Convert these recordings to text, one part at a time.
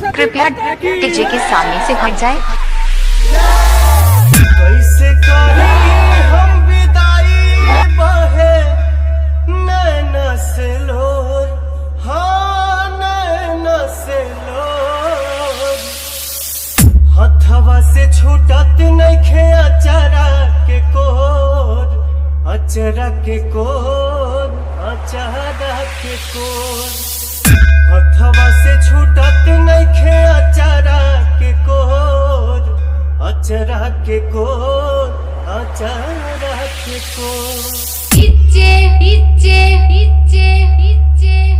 कृपया डीजे के सामने से हट जाए। कैसे करें हम विदाई बहे नैना से लोर, हाँ नैना से लोर। हथवा से छूटत नइखे अचारा के कोर, अचरा के कोर, अचारा के कोर। हथवा से छूटत नइखे अचारा के कोर, अचरा के कोर, अचरा के कोर।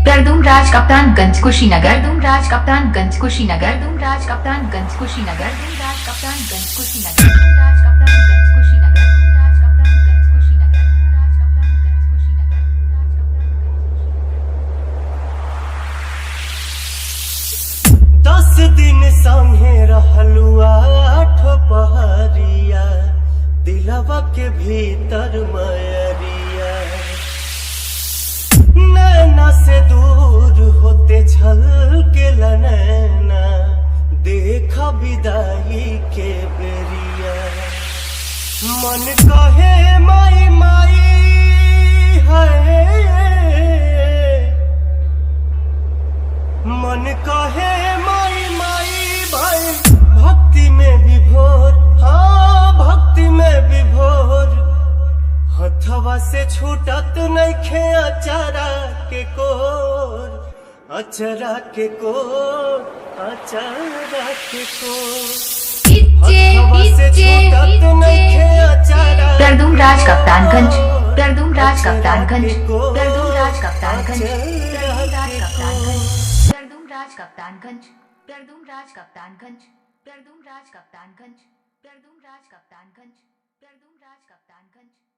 गर्दुमराज कप्तानगंज कुशीनगर, दुमराज कप्तानगंज कुशीनगर, दुमराज कप्तानगंज कुशीनगर, दुमराज कप्तानगंज कुशीनगर, दुमराज कप्तानगंज कुशीनगर, दुमराज कप्तानगंज कुशीनगर, दुमराज कप्तानगंज कुशीनगर, दुमराज कप्तानगंज। 10 दिन संगे रहलुआ आठो पहरिया, दिलवा के भीतर मयरिया। नैना से दूर होते छल के नैना, देखा विदाई के बेरिया। मन कहे माई माई है, मन कहे माई माई भाई। भक्ति में विभोर, हाँ भक्ति में विभोर। हथवा से छूटत नइखे अचारा के कोर, अचरा के कोर, अचरा के कोर। हथवा से छूटत नइखे अचारा। गर्दुमराज कप्तानगंज, गर्दुमराज कप्तानगंज, गर्दुमराज कप्तानगंज, गर्दुमराज कप्तानगंज, गर्दुमराज कप्तानगंज, गर्दुमराज कप्तानगंज, गर्दुमराज कप्तानगंज, गर्दुमराज कप्तानगंज, गर्दुमराज कप्तानगंज।